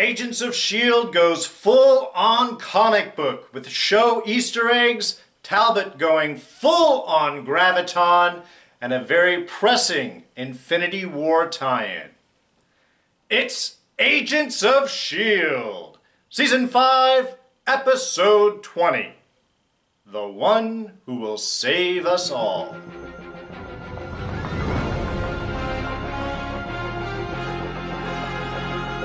Agents of S.H.I.E.L.D. goes full-on comic book with show Easter eggs, Talbot going full-on Graviton, and a very pressing Infinity War tie-in. It's Agents of S.H.I.E.L.D. Season 5, Episode 20. The One Who Will Save Us All.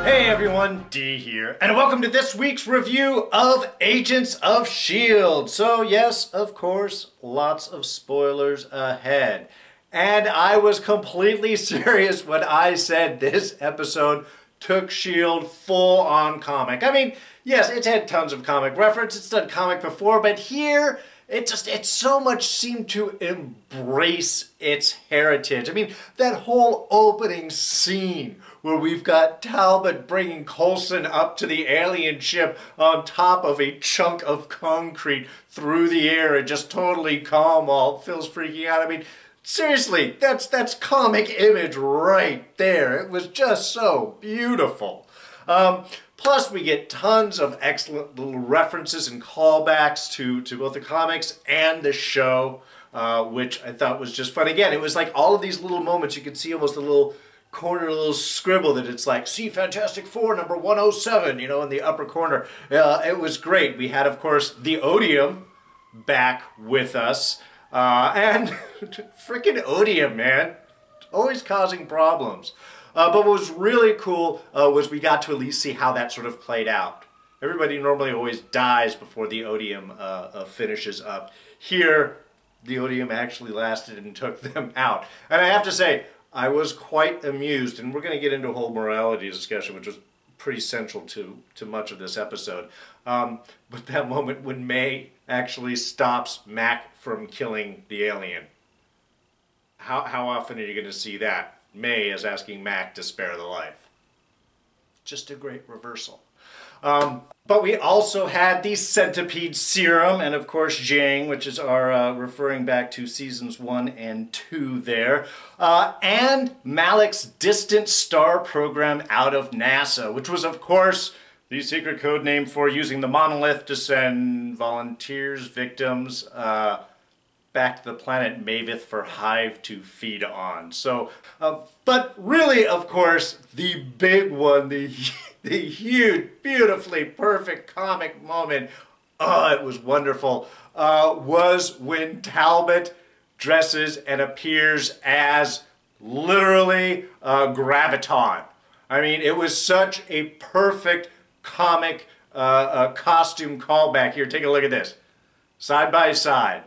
Hey everyone, D here, and welcome to this week's review of Agents of S.H.I.E.L.D. So yes, of course, lots of spoilers ahead. And I was completely serious when I said this episode took S.H.I.E.L.D. full on comic. I mean, yes, it's had tons of comic reference, it's done comic before, but here, it so much seemed to embrace its heritage. I mean, that whole opening scene where we've got Talbot bringing Coulson up to the alien ship on top of a chunk of concrete through the air and just totally calm while Phil's freaking out. I mean, seriously, that's comic image right there. It was just so beautiful. Plus, we get tons of excellent little references and callbacks to both the comics and the show, which I thought was just fun. Again, it was like all of these little moments. You could see almost a little corner, little scribble that it's like, see Fantastic Four number 107, you know, in the upper corner. It was great. We had, of course, the Odium back with us. And freaking Odium, man. Always causing problems. But what was really cool was we got to at least see how that sort of played out. Everybody normally always dies before the Odium finishes up. Here, the Odium actually lasted and took them out. And I have to say, I was quite amused, and we're going to get into a whole morality discussion, which was pretty central to much of this episode. But that moment when May actually stops Mac from killing the alien. How often are you going to see that? May is asking Mac to spare the life. Just a great reversal. But we also had the Centipede Serum, and of course Jang, which is our referring back to seasons 1 and 2 there, and Malik's distant star program out of NASA, which was of course the secret code name for using the monolith to send volunteers, victims, back to the planet Mavith for Hive to feed on. So, but really, of course, the big one, the huge, beautifully perfect comic moment, oh, it was wonderful, was when Talbot dresses and appears as literally Graviton. I mean, it was such a perfect comic costume callback. Here, take a look at this. Side by side.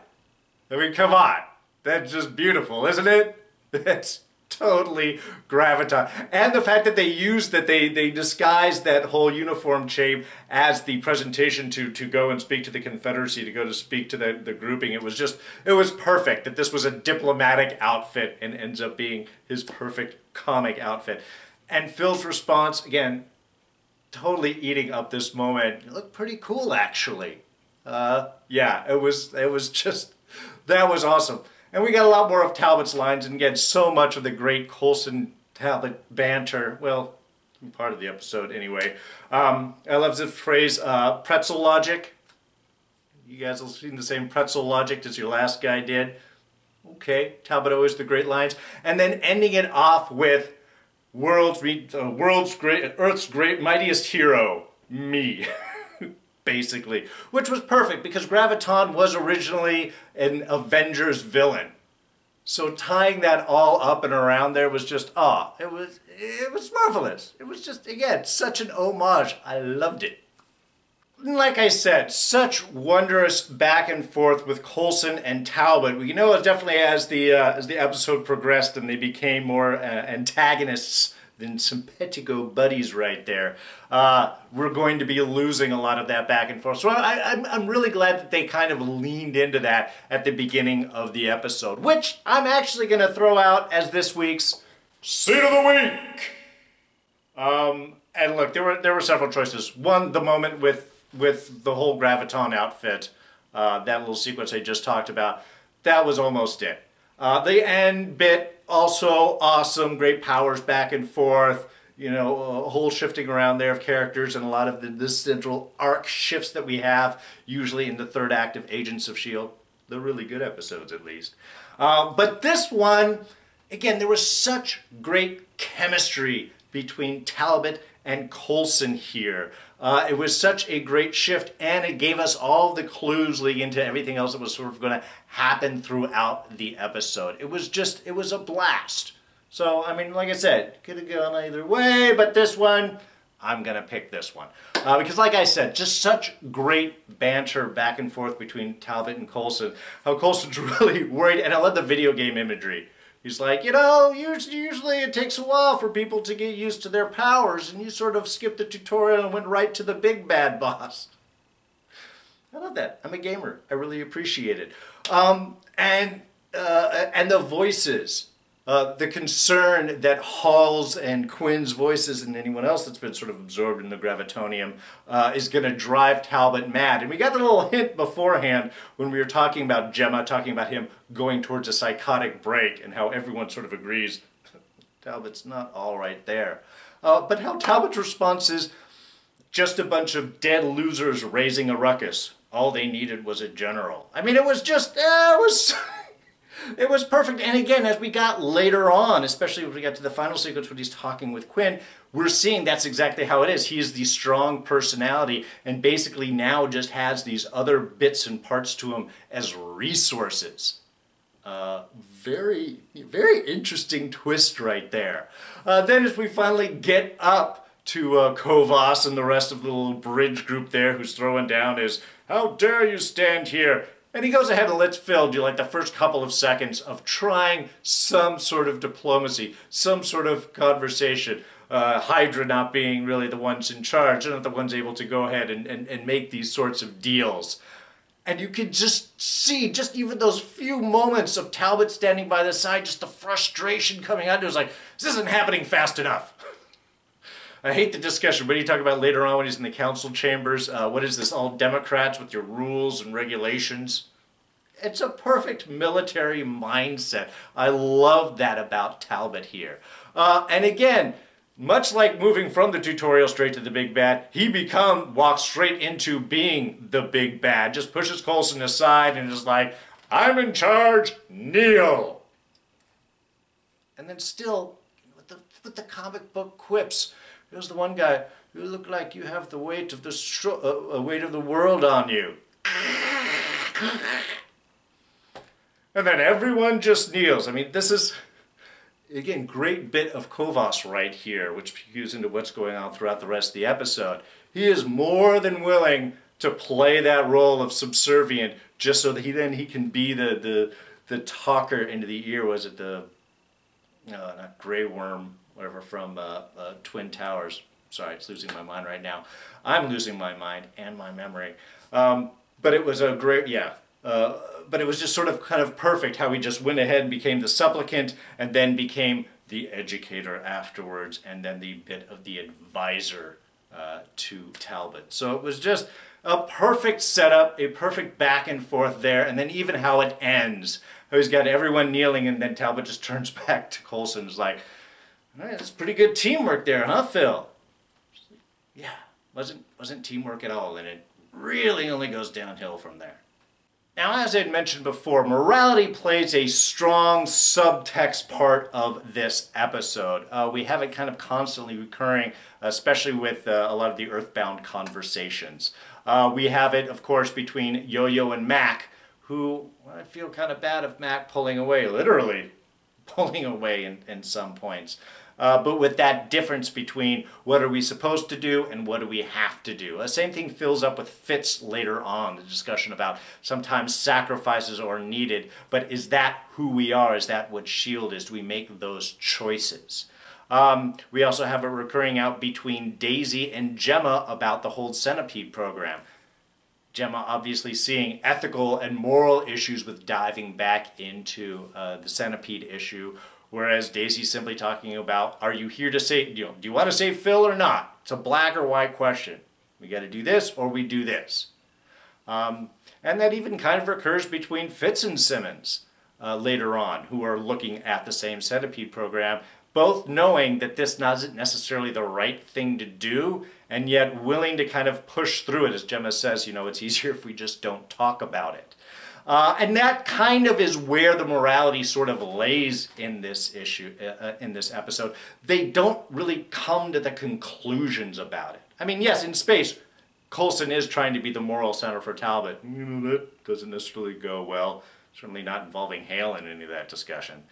I mean, come on. That's just beautiful, isn't it? That's totally Graviton. And the fact that they disguised that whole uniform shape as the presentation to go and speak to the Confederacy, to go to speak to the grouping. It was perfect that this was a diplomatic outfit and ends up being his perfect comic outfit. And Phil's response, again, totally eating up this moment. It looked pretty cool, actually. Yeah, it was just... That was awesome. And we got a lot more of Talbot's lines, and again, so much of the great Coulson-Talbot banter. Well, part of the episode anyway. I love the phrase, pretzel logic. You guys have seen the same pretzel logic as your last guy did. Okay, Talbot always the great lines. And then ending it off with Earth's great, mightiest hero, me. Basically, which was perfect because Graviton was originally an Avengers villain. So tying that all up and around there was just, it was marvelous. It was just, again, such an homage. I loved it. And like I said, such wondrous back and forth with Coulson and Talbot. You know, definitely as the episode progressed and they became more antagonists than simpatico buddies right there, we're going to be losing a lot of that back and forth. So I'm really glad that they kind of leaned into that at the beginning of the episode, which I'm actually going to throw out as this week's Scene of the Week. And look, there were several choices. One, the moment with the whole Graviton outfit, that little sequence I just talked about, that was almost it. The end bit, also awesome, great powers back and forth. a whole shifting around there of characters and a lot of the central arc shifts that we have usually in the third act of Agents of S.H.I.E.L.D. The really good episodes, at least. But this one, again, there was such great chemistry between Talbot and Coulson here. It was such a great shift, and it gave us all the clues leading into everything else that was sort of going to happen throughout the episode. It was a blast. So, I mean, like I said, could have gone either way, but this one, I'm going to pick this one. Because like I said, just such great banter back and forth between Talbot and Coulson. How Coulson's really worried, and I love the video game imagery. He's like, usually it takes a while for people to get used to their powers, and you sort of skipped the tutorial and went right to the big bad boss. I love that. I'm a gamer. I really appreciate it. And the voices. The concern that Hall's and Quinn's voices and anyone else that's been sort of absorbed in the Gravitonium is going to drive Talbot mad. And we got the little hint beforehand when we were talking about Gemma, talking about him going towards a psychotic break and how everyone sort of agrees Talbot's not all right there. But how Talbot's response is just a bunch of dead losers raising a ruckus. All they needed was a general. I mean, it was just, it was perfect. And again, as we got later on, especially when we got to the final sequence when he's talking with Quinn, we're seeing that's exactly how it is. He is the strong personality and basically now just has these other bits and parts to him as resources. Very, very interesting twist right there. Then as we finally get up to Kovas and the rest of the little bridge group there who's throwing down his, "How dare you stand here?" And he goes ahead and lets Phil do like the first couple of seconds of trying some sort of diplomacy, some sort of conversation. Hydra not being really the ones in charge, and not the ones able to go ahead and make these sorts of deals. And you could just see, just even those few moments of Talbot standing by the side, just the frustration coming out. It was like, this isn't happening fast enough. I hate the discussion. What do you talk about later on when he's in the council chambers? What is this, all Democrats with your rules and regulations? It's a perfect military mindset. I love that about Talbot here. And again, much like moving from the tutorial straight to the big bad, he walks straight into being the big bad. Just pushes Coulson aside and is like, "I'm in charge, kneel." And then still, with the comic book quips, there's the one guy, "You look like you have the weight of the world on you." And then everyone just kneels. I mean, this is, again, great bit of Kovas right here, which cues into what's going on throughout the rest of the episode. He is more than willing to play that role of subservient just so that he can be the talker into the ear. Was it the, not Grey Worm, whatever, from Twin Towers. Sorry, it's losing my mind right now. I'm losing my mind and my memory. But it was a great, yeah. But it was just sort of kind of perfect how he just went ahead and became the supplicant and then became the educator afterwards and then the bit of the advisor to Talbot. So it was just a perfect setup, a perfect back and forth there, and then even how it ends. How he's got everyone kneeling and then Talbot just turns back to Coulson and is like, "All right, that's pretty good teamwork there, huh, Phil?" Yeah, wasn't teamwork at all, and it really only goes downhill from there. Now, as I had mentioned before, morality plays a strong subtext part of this episode. We have it kind of constantly recurring, especially with a lot of the Earthbound conversations. We have it, of course, between Yo-Yo and Mac, who, I feel kind of bad of Mac pulling away, literally pulling away in some points. But with that difference between what are we supposed to do and what do we have to do. The same thing fills up with Fitz later on, the discussion about sometimes sacrifices are needed, but is that who we are? Is that what S.H.I.E.L.D. is? Do we make those choices? We also have it recurring out between Daisy and Gemma about the whole Centipede program. Gemma obviously seeing ethical and moral issues with diving back into the Centipede issue, whereas Daisy's simply talking about, are you here to save, do you want to save Phil or not? It's a black or white question. We got to do this or we do this. And that even kind of occurs between Fitz and Simmons later on, who are looking at the same Centipede program, both knowing that this isn't necessarily the right thing to do, and yet willing to kind of push through it. As Gemma says, you know, it's easier if we just don't talk about it. And that kind of is where the morality sort of lays in this issue, in this episode. They don't really come to the conclusions about it. I mean, yes, in space, Coulson is trying to be the moral center for Talbot. You know, that doesn't necessarily go well. Certainly not involving Hale in any of that discussion.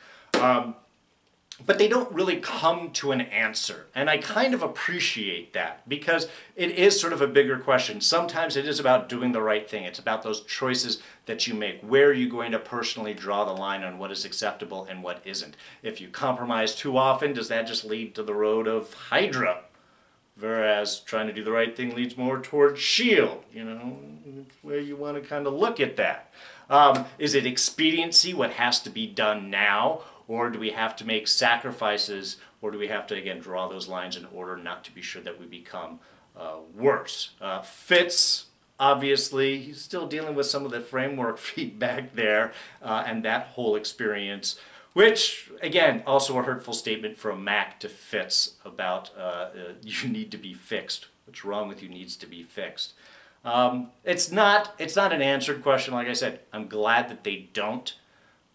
But they don't really come to an answer. And I kind of appreciate that because it is sort of a bigger question. Sometimes it is about doing the right thing. It's about those choices that you make. Where are you going to personally draw the line on what is acceptable and what isn't? If you compromise too often, does that just lead to the road of Hydra? Whereas trying to do the right thing leads more towards S.H.I.E.L.D. You know, where you want to kind of look at that. Is it expediency, what has to be done now? Or do we have to make sacrifices, or do we have to, again, draw those lines in order not to be sure that we become worse? Fitz, obviously, he's still dealing with some of the framework feedback there, and that whole experience, which, again, also a hurtful statement from Mac to Fitz about you need to be fixed. What's wrong with you needs to be fixed. It's not an answered question, like I said. I'm glad that they don't.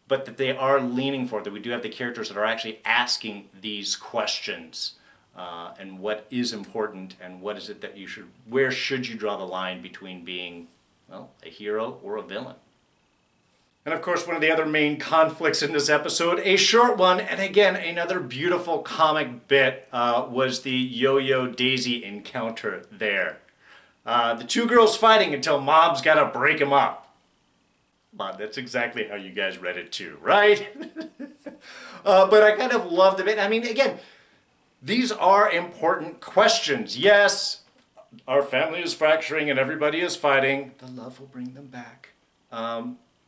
But that they are leaning for it, that we do have the characters that are actually asking these questions, and what is important, and what is it that you should, where should you draw the line between being, well, a hero or a villain? And of course, one of the other main conflicts in this episode, a short one, and again, another beautiful comic bit, was the Yo-Yo Daisy encounter there. The two girls fighting until Mom's gotta break them up. That's exactly how you guys read it too, right? But I kind of loved the bit. I mean, again, these are important questions. Yes, our family is fracturing and everybody is fighting. The love will bring them back.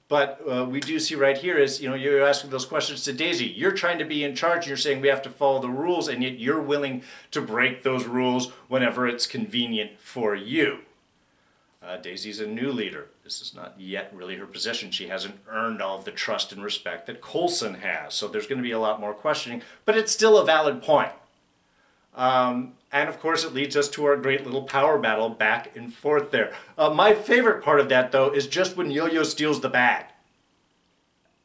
But we do see right here is, you know, you're asking those questions to Daisy. You're trying to be in charge and you're saying we have to follow the rules, and yet you're willing to break those rules whenever it's convenient for you. Daisy's a new leader. This is not yet really her position. She hasn't earned all of the trust and respect that Coulson has. So there's going to be a lot more questioning, but it's still a valid point. And of course it leads us to our great little power battle back and forth there. My favorite part of that, though, is just when Yo-Yo steals the bag.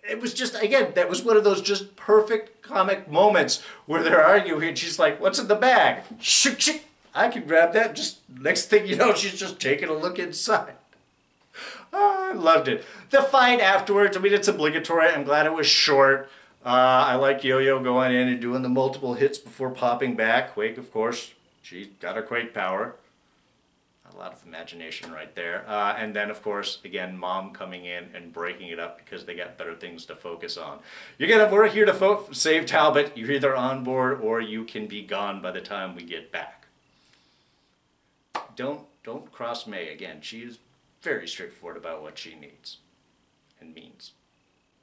It was just, again, that was one of those just perfect comic moments where they're arguing and she's like, what's in the bag? Shh. I can grab that. Just next thing you know, she's just taking a look inside. Oh, I loved it. The fight afterwards, I mean, it's obligatory. I'm glad it was short. I like Yo-Yo going in and doing the multiple hits before popping back. Quake, of course, she got her Quake power. A lot of imagination right there. And then, of course, again, Mom coming in and breaking it up because they got better things to focus on. We're here to save Talbot. You're either on board or you can be gone by the time we get back. Don't cross May. Again, she is very straightforward about what she needs and means.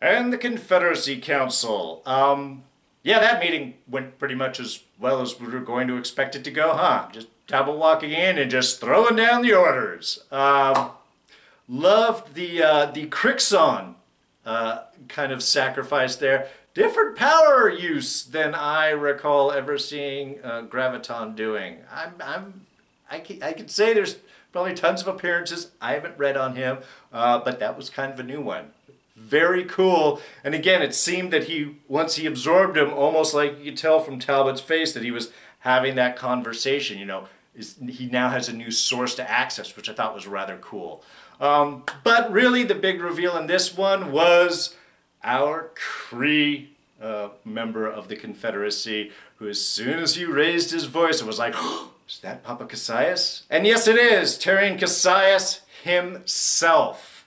And the Confederacy Council. Yeah, that meeting went pretty much as well as we were going to expect it to go, huh? Just Talbot walking in and just throwing down the orders. Loved the Crixon kind of sacrifice there. Different power use than I recall ever seeing Graviton doing. I could say there's probably tons of appearances I haven't read on him, but that was kind of a new one. Very cool. And again, it seemed that once he absorbed him, almost like you could tell from Talbot's face that he was having that conversation, you know, he now has a new source to access, which I thought was rather cool. But really the big reveal in this one was our Kree member of the Confederacy, who as soon as he raised his voice, it was like, oh, is that Papa Cassius? And yes, it is. Tyrion Cassius himself.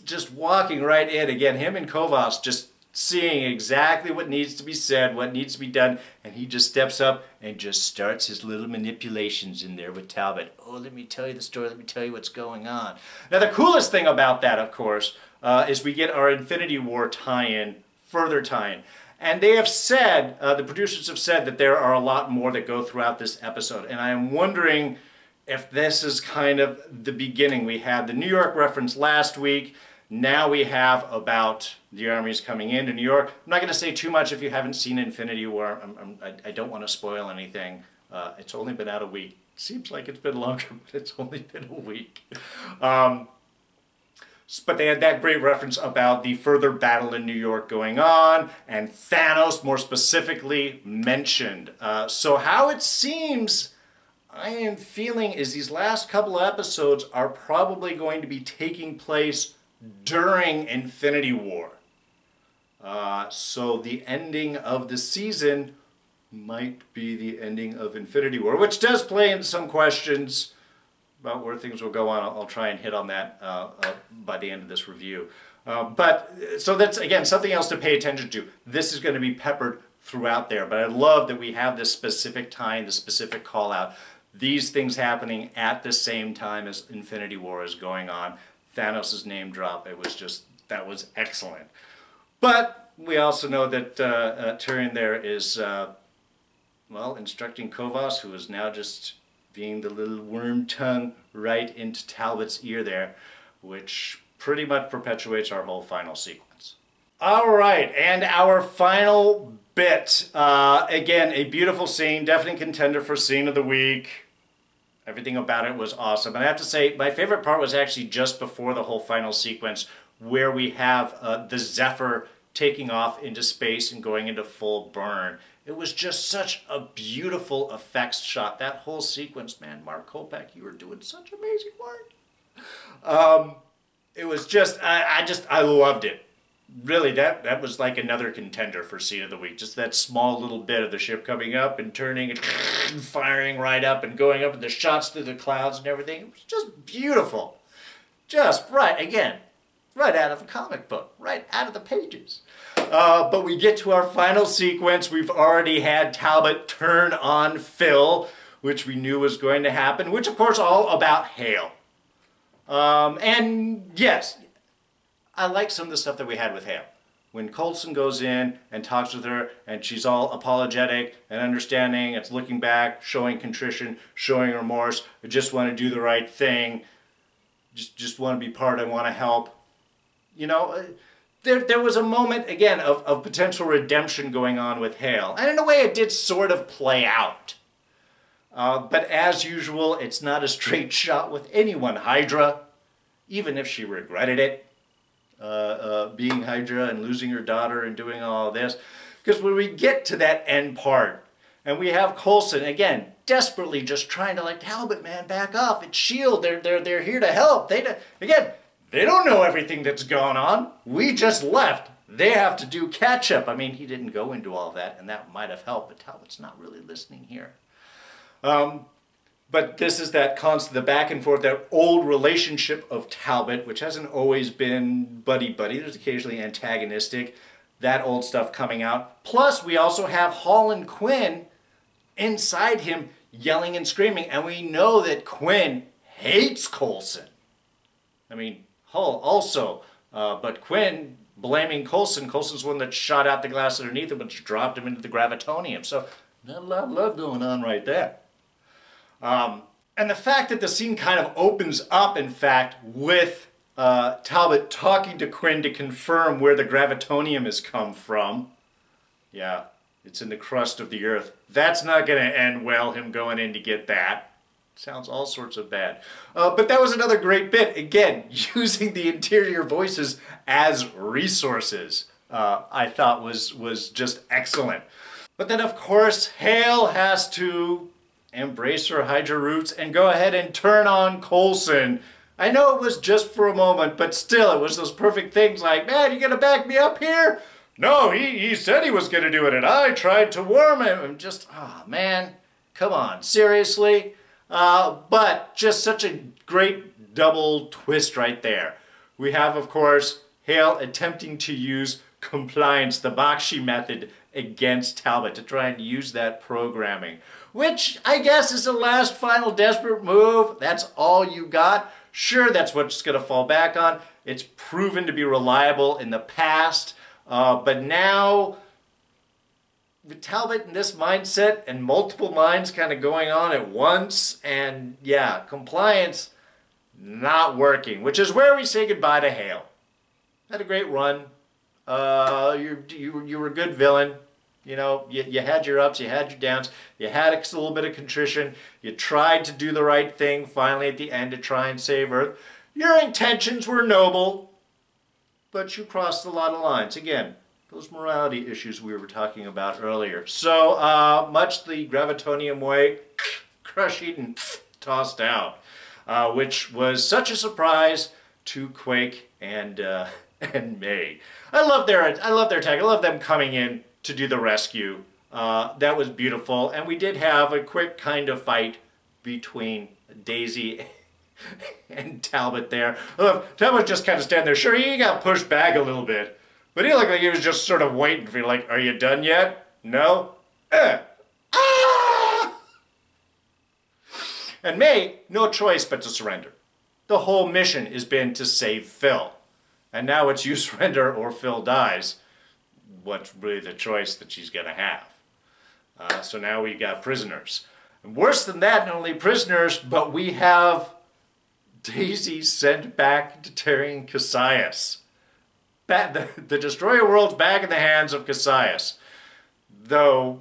Just walking right in. Again, him and Kovas just seeing exactly what needs to be said, what needs to be done, and he just steps up and just starts his little manipulations in there with Talbot. Oh, let me tell you the story. Let me tell you what's going on. Now, the coolest thing about that, of course, is we get our Infinity War tie-in, further tie-in. And they have said, the producers have said that there are a lot more that go throughout this episode. And I am wondering if this is kind of the beginning. We had the New York reference last week. Now we have about the armies coming into New York. I'm not going to say too much if you haven't seen Infinity War. I don't want to spoil anything. It's only been out a week. Seems like it's been longer, but it's only been a week. But they had that great reference about the further battle in New York going on, and Thanos more specifically mentioned. So how it seems, I am feeling, is these last couple of episodes are probably going to be taking place during Infinity War. So the ending of the season might be the ending of Infinity War, which does play into some questions about where things will go on. I'll try and hit on that by the end of this review. So that's, again, something else to pay attention to. This is going to be peppered throughout there, but I love that we have this specific time, the specific call out. These things happening at the same time as Infinity War is going on. Thanos' name drop, it was just, that was excellent. But we also know that Tyrion there is, well, instructing Kovas, who is now just being the little worm tongue right into Talbot's ear there, which pretty much perpetuates our whole final sequence. All right, and our final bit. Again, a beautiful scene, definitely contender for scene of the week. Everything about it was awesome. And I have to say, my favorite part was actually just before the whole final sequence, where we have the Zephyr taking off into space and going into full burn. It was just such a beautiful effects shot. That whole sequence, man, Mark Kolpak, you were doing such amazing work. It was just, I loved it. Really, that was like another contender for scene of the week. Just that small little bit of the ship coming up and turning and firing right up and going up, and the shots through the clouds and everything. It was just beautiful. Just right, again, right out of a comic book, right out of the pages. But we get to our final sequence. We've already had Talbot turn on Phil, which we knew was going to happen, which of course all about Hale. And yes, I like some of the stuff that we had with Hale. When Coulson goes in and talks with her, and she's all apologetic and understanding, it's looking back, showing contrition, showing remorse, I just want to do the right thing, just want to be part, I want to help. You know, there was a moment, again, of potential redemption going on with Hale. And in a way, it did sort of play out. But as usual, it's not a straight shot with anyone. Hydra, even if she regretted it, being Hydra and losing her daughter and doing all this. Because when we get to that end part, and we have Coulson, again, desperately just trying to, like, Talbot, man, back off. It's S.H.I.E.L.D. They're here to help. They don't know everything that's gone on. We just left. They have to do catch-up. I mean, he didn't go into all that, and that might have helped, but Talbot's not really listening here. But this is that constant, the back and forth, that old relationship of Talbot, which hasn't always been buddy-buddy. There's occasionally antagonistic. That old stuff coming out. Plus, we also have Hall and Quinn inside him yelling and screaming, and we know that Quinn hates Coulson. I mean, Hull also, but Quinn blaming Coulson. Coulson's the one that shot out the glass underneath him, which dropped him into the Gravitonium. So, not a lot of love going on right there. And the fact that the scene kind of opens up, in fact, with Talbot talking to Quinn to confirm where the Gravitonium has come from. Yeah, it's in the crust of the Earth. That's not going to end well, him going in to get that. Sounds all sorts of bad. But that was another great bit. Again, using the interior voices as resources, I thought was just excellent. But then, of course, Hale has to embrace her Hydra roots and go ahead and turn on Coulson. I know it was just for a moment, but still, it was those perfect things like, man, you gonna back me up here? No, he said he was gonna do it, and I tried to warn him. I'm just, oh man, come on, seriously? But just such a great double twist right there. We have, of course, Hale attempting to use compliance, the Bakshi method, against Talbot to try and use that programming, which I guess is the last final desperate move. That's all you got. Sure, that's what's going to fall back on. It's proven to be reliable in the past, but now with Talbot in this mindset and multiple minds kind of going on at once, and yeah, compliance not working, which is where we say goodbye to Hale. had a great run. You were a good villain. You know, you had your ups, you had your downs, you had a little bit of contrition. You tried to do the right thing finally at the end to try and save Earth. Your intentions were noble, but you crossed a lot of lines. Again, those morality issues we were talking about earlier. So much the Gravitonium way, crushed and tossed out, which was such a surprise to Quake and May. I love their tag. I love them coming in to do the rescue. That was beautiful, and we did have a quick kind of fight between Daisy and Talbot there. Talbot just kind of standing there. Sure, he got pushed back a little bit, but he looked like he was just sort of waiting for you, like, are you done yet? No? Ah! And May, no choice but to surrender. The whole mission has been to save Phil. And now it's you surrender or Phil dies. What's really the choice that she's going to have? So now we got prisoners. And worse than that, not only prisoners, but we have Daisy sent back to Terran Cassius. The Destroyer World's back in the hands of Cassius. Though,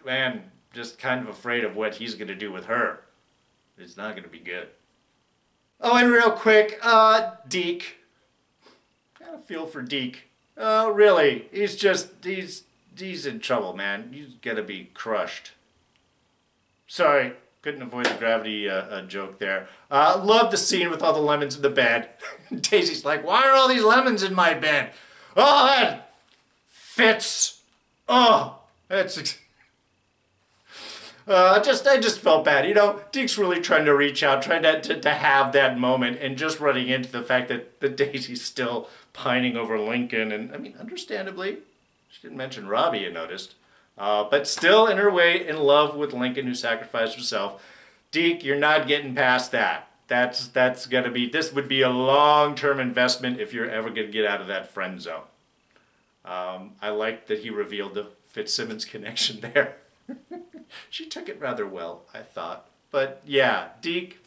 man, just kind of afraid of what he's going to do with her. It's not going to be good. Oh, and real quick, Deke. I kind of feel for Deke. Really, he's in trouble, man. He's gonna be crushed. Sorry, couldn't avoid the gravity joke there. Love the scene with all the lemons in the bed. Daisy's like, why are all these lemons in my bed? Oh, that fits. Oh, that's... I just felt bad. You know, Deke's really trying to reach out, trying to have that moment, and just running into the fact that Daisy's still pining over Lincoln. And, I mean, understandably, she didn't mention Robbie, you noticed. But still, in her way, in love with Lincoln, who sacrificed herself. Deke, you're not getting past that. That's gonna be, this would be a long-term investment if you're ever gonna get out of that friend zone. I like that he revealed the Fitzsimmons connection there. She took it rather well, I thought. But yeah, Deke,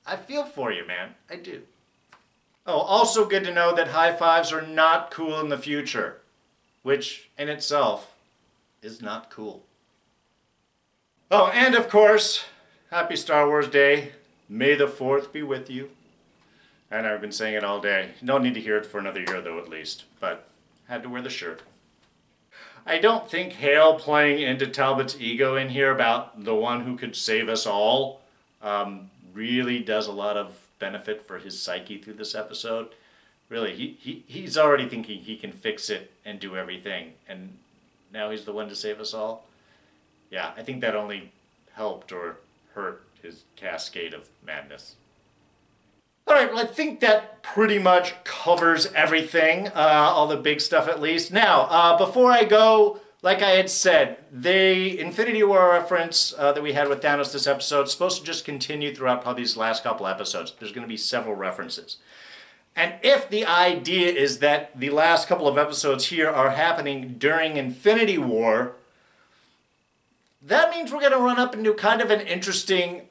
I feel for you, man. I do. Oh, also good to know that high fives are not cool in the future, which in itself is not cool. Oh, and of course, happy Star Wars Day. May the 4th be with you. I know I've been saying it all day. Don't need to hear it for another year, though, at least. But had to wear the shirt. I don't think Hale playing into Talbot's ego in here about the one who could save us all really does a lot of benefit for his psyche through this episode. Really, he's already thinking he can fix it and do everything, and now he's the one to save us all. Yeah, I think that only helped or hurt his cascade of madness. Alright, well I think that pretty much covers everything, all the big stuff at least. Now, before I go, like I had said, the Infinity War reference that we had with Thanos this episode is supposed to just continue throughout probably these last couple episodes. There's going to be several references. And if the idea is that the last couple of episodes here are happening during Infinity War, that means we're going to run up into kind of an interesting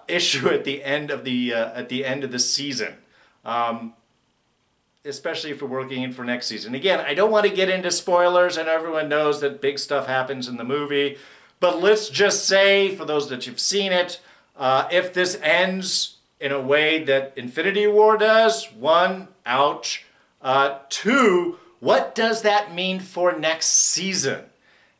issue at the end of the season, especially if we're working in for next season. Again, I don't want to get into spoilers, and everyone knows that big stuff happens in the movie. But let's just say, for those that you've seen it, if this ends in a way that Infinity War does, 1, ouch. 2, what does that mean for next season?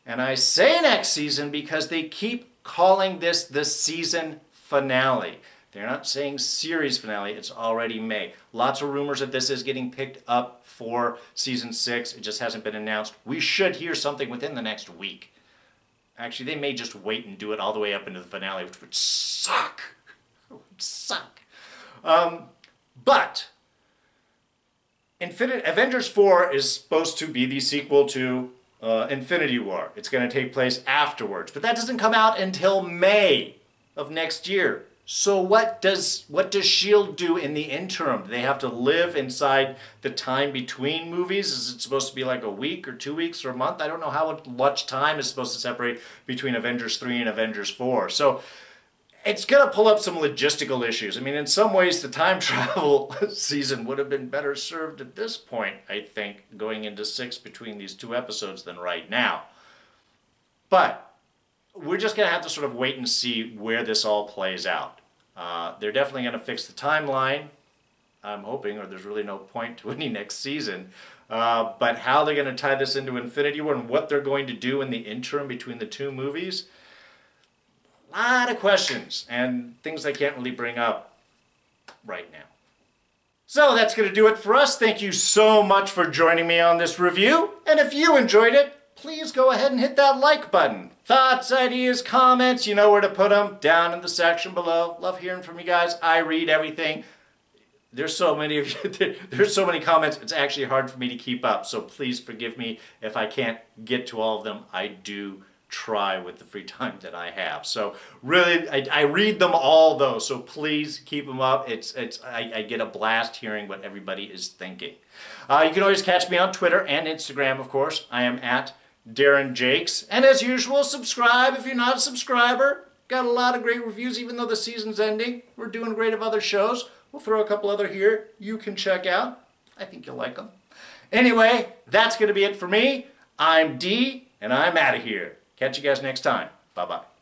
And I say next season because they keep calling this the season finale. They're not saying series finale, it's already May. Lots of rumors that this is getting picked up for season 6. It just hasn't been announced. We should hear something within the next week. Actually, they may just wait and do it all the way up into the finale, which would suck. It would suck. But Avengers 4 is supposed to be the sequel to Infinity War. It's going to take place afterwards, but that doesn't come out until May of next year. So what does S.H.I.E.L.D. do in the interim? Do they have to live inside the time between movies? Is it supposed to be like a week or 2 weeks or a month? I don't know how much time is supposed to separate between Avengers 3 and Avengers 4. So it's going to pull up some logistical issues. I mean, in some ways, the time travel season would have been better served at this point, I think, going into 6 between these 2 episodes than right now. But we're just going to have to sort of wait and see where this all plays out. They're definitely going to fix the timeline, I'm hoping, or there's really no point to any next season. But how they're going to tie this into Infinity War and what they're going to do in the interim between the 2 movies, a lot of questions and things I can't really bring up right now. So that's going to do it for us. Thank you so much for joining me on this review. And if you enjoyed it, please go ahead and hit that like button. Thoughts, ideas, comments, you know where to put them, down in the section below. Love hearing from you guys. I read everything. There's so many of you, there's so many comments, it's actually hard for me to keep up. So please forgive me if I can't get to all of them. I do try with the free time that I have. So really, I read them all though, so please keep them up. I get a blast hearing what everybody is thinking. You can always catch me on Twitter and Instagram, of course. I am at Darren Jakes. And as usual, subscribe if you're not a subscriber. Got a lot of great reviews, even though the season's ending. We're doing great of other shows. We'll throw a couple other here you can check out. I think you'll like them. Anyway, that's going to be it for me. I'm D, and I'm out of here. Catch you guys next time. Bye-bye.